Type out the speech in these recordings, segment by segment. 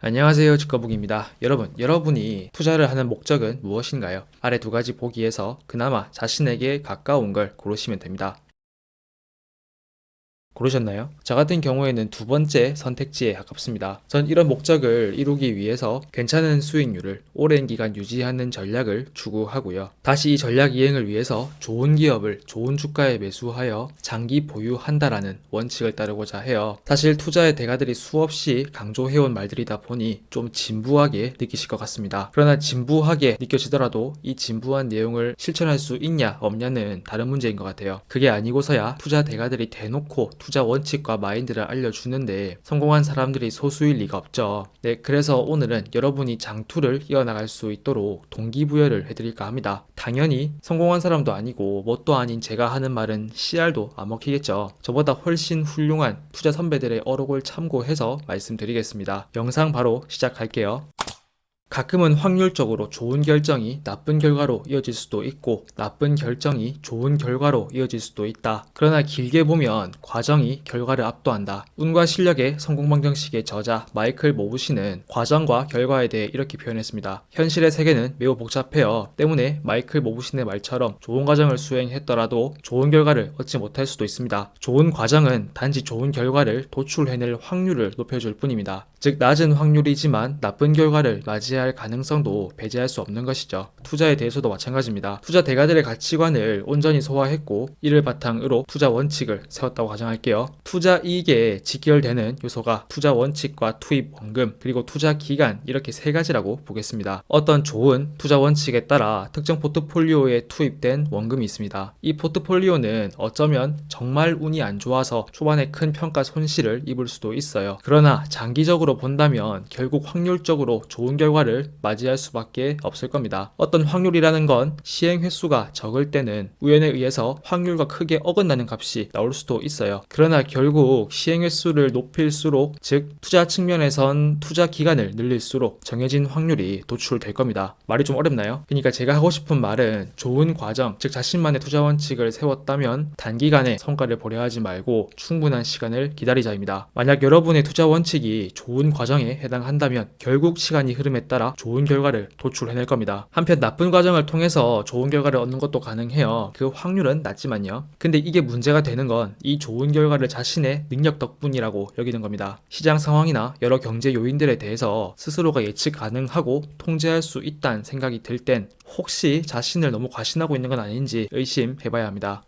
안녕하세요. 주거북입니다. 여러분이 투자를 하는 목적은 무엇인가요? 아래 두 가지 보기에서 그나마 자신에게 가까운 걸 고르시면 됩니다. 고르셨나요? 저 같은 경우에는 두 번째 선택지에 가깝습니다. 전 이런 목적을 이루기 위해서 괜찮은 수익률을 오랜 기간 유지하는 전략을 추구하고요. 다시 이 전략 이행을 위해서 좋은 기업을 좋은 주가에 매수하여 장기 보유한다라는 원칙을 따르고자 해요. 사실 투자의 대가들이 수없이 강조해온 말들이다 보니 좀 진부하게 느끼실 것 같습니다. 그러나 진부하게 느껴지더라도 이 진부한 내용을 실천할 수 있냐 없냐는 다른 문제인 것 같아요. 그게 아니고서야 투자 대가들이 대놓고 투자 원칙과 마인드를 알려주는데 성공한 사람들이 소수일 리가 없죠. 네, 그래서 오늘은 여러분이 장투를 이어나갈 수 있도록 동기부여를 해드릴까 합니다. 당연히 성공한 사람도 아니고 뭣도 아닌 제가 하는 말은 씨알도 안 먹히겠죠. 저보다 훨씬 훌륭한 투자 선배들의 어록을 참고해서 말씀드리겠습니다. 영상 바로 시작할게요. 가끔은 확률적으로 좋은 결정이 나쁜 결과로 이어질 수도 있고 나쁜 결정이 좋은 결과로 이어질 수도 있다. 그러나 길게 보면 과정이 결과를 압도한다. 운과 실력의 성공방정식의 저자 마이클 모부시는 과정과 결과에 대해 이렇게 표현했습니다. 현실의 세계는 매우 복잡해요. 때문에 마이클 모부신의 말처럼 좋은 과정을 수행했더라도 좋은 결과를 얻지 못할 수도 있습니다. 좋은 과정은 단지 좋은 결과를 도출해낼 확률을 높여줄 뿐입니다. 즉 낮은 확률이지만 나쁜 결과를 맞이할 가능성도 배제할 수 없는 것이죠. 투자에 대해서도 마찬가지입니다. 투자 대가들의 가치관을 온전히 소화했고 이를 바탕으로 투자 원칙을 세웠다고 가정할게요. 투자 이익에 직결되는 요소가 투자 원칙과 투입 원금 그리고 투자 기간 이렇게 세 가지라고 보겠습니다. 어떤 좋은 투자 원칙에 따라 특정 포트폴리오에 투입된 원금이 있습니다. 이 포트폴리오는 어쩌면 정말 운이 안 좋아서 초반에 큰 평가 손실을 입을 수도 있어요. 그러나 장기적으로 본다면 결국 확률적으로 좋은 결과를 맞이할 수밖에 없을 겁니다. 어떤 확률이라는 건 시행 횟수가 적을 때는 우연에 의해서 확률과 크게 어긋나는 값이 나올 수도 있어요. 그러나 결국 시행 횟수를 높일수록 즉 투자 측면에선 투자 기간을 늘릴수록 정해진 확률이 도출될 겁니다. 말이 좀 어렵나요? 그러니까 제가 하고 싶은 말은 좋은 과정, 즉 자신만의 투자 원칙을 세웠다면 단기간에 성과를 보려 하지 말고 충분한 시간을 기다리자입니다. 만약 여러분의 투자 원칙이 좋은 과정에 해당한다면 결국 시간이 흐름에 따라 좋은 결과를 도출해낼 겁니다. 한편 나쁜 과정을 통해서 좋은 결과를 얻는 것도 가능해요. 그 확률은 낮지만요. 근데 이게 문제가 되는 건 이 좋은 결과를 자신의 능력 덕분이라고 여기는 겁니다. 시장 상황이나 여러 경제 요인들에 대해서 스스로가 예측 가능하고 통제할 수 있다는 생각이 들 땐 혹시 자신을 너무 과신하고 있는 건 아닌지 의심해봐야 합니다.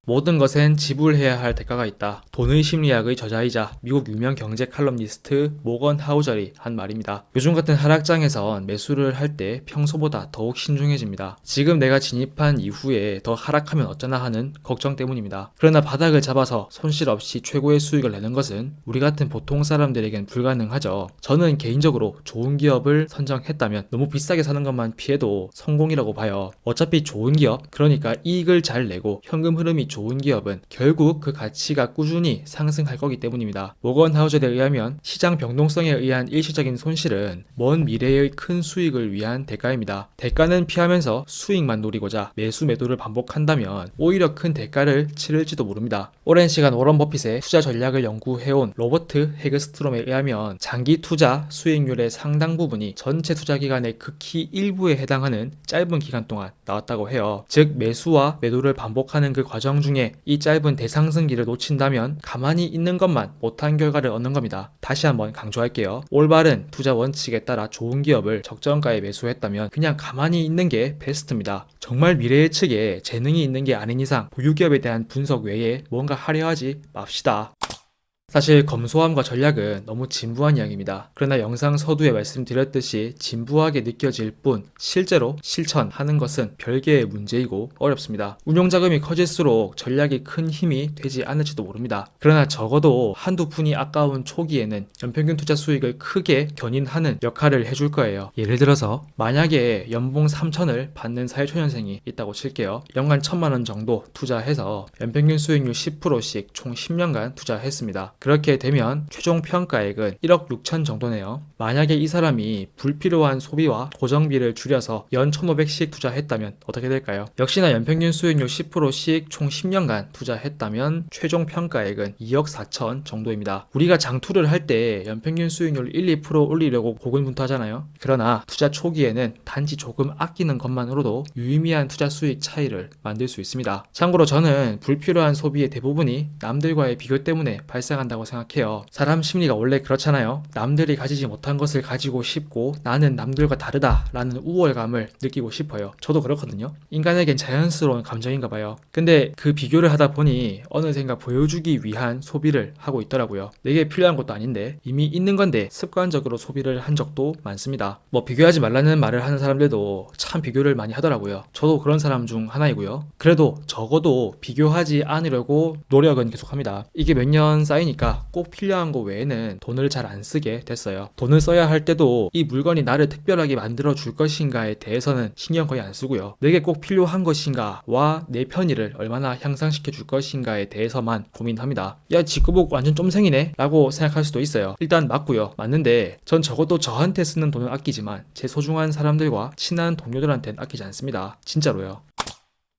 모든 것엔 지불해야 할 대가가 있다. 돈의 심리학의 저자이자 미국 유명 경제 칼럼니스트 모건 하우절이 한 말입니다. 요즘 같은 하락장에선 매수를 할 때 평소보다 더욱 신중해집니다. 지금 내가 진입한 이후에 더 하락하면 어쩌나 하는 걱정 때문입니다. 그러나 바닥을 잡아서 손실 없이 최고의 수익을 내는 것은 우리 같은 보통 사람들에겐 불가능하죠. 저는 개인적으로 좋은 기업을 선정했다면 너무 비싸게 사는 것만 피해도 성공이라고 봐요. 어차피 좋은 기업, 그러니까 이익을 잘 내고 현금 흐름이 좋은 기업은 결국 그 가치가 꾸준히 상승할 거기 때문입니다. 모건 하우저에 의하면 시장 변동성에 의한 일시적인 손실은 먼 미래의 큰 수익을 위한 대가입니다. 대가는 피하면서 수익만 노리고자 매수 매도를 반복한다면 오히려 큰 대가를 치를지도 모릅니다. 오랜 시간 워런 버핏의 투자 전략을 연구해온 로버트 헤그스트롬에 의하면 장기 투자 수익률의 상당 부분이 전체 투자 기간의 극히 일부에 해당하는 짧은 기간 동안 나왔다고 해요. 즉 매수와 매도를 반복하는 그 과정 중에 이 짧은 대상승기를 놓친다면 가만히 있는 것만 못한 결과를 얻는 겁니다. 다시 한번 강조할게요. 올바른 투자 원칙에 따라 좋은 기업을 적정가에 매수했다면 그냥 가만히 있는 게 베스트입니다. 정말 미래 예측에 재능이 있는 게 아닌 이상 보유기업에 대한 분석 외에 뭔가 하려 하지 맙시다. 사실 검소함과 전략은 너무 진부한 이야기입니다. 그러나 영상 서두에 말씀드렸듯이 진부하게 느껴질 뿐 실제로 실천하는 것은 별개의 문제이고 어렵습니다. 운용자금이 커질수록 전략이 큰 힘이 되지 않을지도 모릅니다. 그러나 적어도 한두 푼이 아까운 초기에는 연평균 투자 수익을 크게 견인하는 역할을 해줄 거예요. 예를 들어서 만약에 연봉 3천을 받는 사회초년생이 있다고 칠게요. 연간 1,000만 원 정도 투자해서 연평균 수익률 10%씩 총 10년간 투자했습니다. 그렇게 되면 최종 평가액은 1억 6천 정도네요. 만약에 이 사람이 불필요한 소비와 고정비를 줄여서 연 1,500씩 투자했다면 어떻게 될까요? 역시나 연평균 수익률 10%씩 총 10년간 투자했다면 최종 평가액은 2억 4천 정도입니다. 우리가 장투를 할 때 연평균 수익률 1, 2% 올리려고 고군분투하잖아요. 그러나 투자 초기에는 단지 조금 아끼는 것만으로도 유의미한 투자 수익 차이를 만들 수 있습니다. 참고로 저는 불필요한 소비의 대부분이 남들과의 비교 때문에 발생한다고 생각해요. 사람 심리가 원래 그렇잖아요. 남들이 가지지 못한 것을 가지고 싶고 나는 남들과 다르다라는 우월감을 느끼고 싶어요. 저도 그렇거든요. 인간에겐 자연스러운 감정인가 봐요. 근데 그 비교를 하다 보니 어느샌가 보여주기 위한 소비를 하고 있더라고요. 내게 필요한 것도 아닌데 이미 있는 건데 습관적으로 소비를 한 적도 많습니다. 뭐 비교하지 말라는 말을 하는 사람들도 참 비교를 많이 하더라고요. 저도 그런 사람 중 하나이고요. 그래도 적어도 비교하지 않으려고 노력은 계속합니다. 이게 몇 년 쌓이니까 꼭 필요한 거 외에는 돈을 잘 안 쓰게 됐어요. 돈을 써야 할 때도 이 물건이 나를 특별하게 만들어 줄 것인가에 대해서는 신경 거의 안 쓰고요. 내게 꼭 필요한 것인가와 내 편의를 얼마나 향상시켜 줄 것인가에 대해서만 고민합니다. 야, 직구복 완전 쫌생이네 라고 생각할 수도 있어요. 일단 맞고요. 맞는데 전 적어도 저한테 쓰는 돈은 아끼지만 제 소중한 사람들과 친한 동료들한테는 아끼지 않습니다. 진짜로요.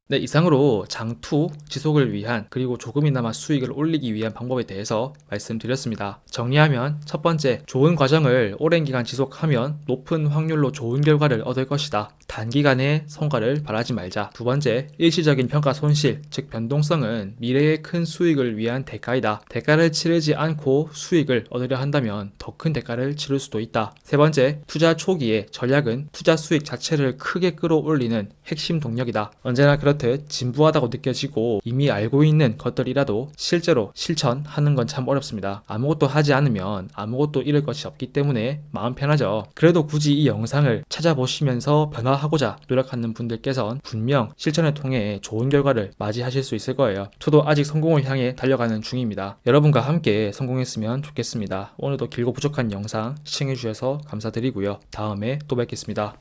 네, 이상으로 장투 지속을 위한 그리고 조금이나마 수익을 올리기 위한 방법에 대해서 말씀드렸습니다. 정리하면 첫 번째, 좋은 과정을 오랜 기간 지속하면 높은 확률로 좋은 결과를 얻을 것이다. 단기간에 성과를 바라지 말자. 두 번째, 일시적인 평가 손실, 즉 변동성은 미래의 큰 수익을 위한 대가이다. 대가를 치르지 않고 수익을 얻으려 한다면 더 큰 대가를 치를 수도 있다. 세 번째, 투자 초기에 전략은 투자 수익 자체를 크게 끌어올리는 핵심 동력이다. 언제나 그렇듯 진부하다고 느껴지고 이미 알고 있는 것들이라도 실제로 실천하는 건 참 어렵습니다. 아무것도 하지 않으면 아무것도 잃을 것이 없기 때문에 마음 편하죠. 그래도 굳이 이 영상을 찾아보시면서 변화하고자 노력하는 분들께선 분명 실천을 통해 좋은 결과를 맞이하실 수 있을 거예요. 저도 아직 성공을 향해 달려가는 중입니다. 여러분과 함께 성공했으면 좋겠습니다. 오늘도 길고 부족한 영상 시청해주셔서 감사드리고요. 다음에 또 뵙겠습니다.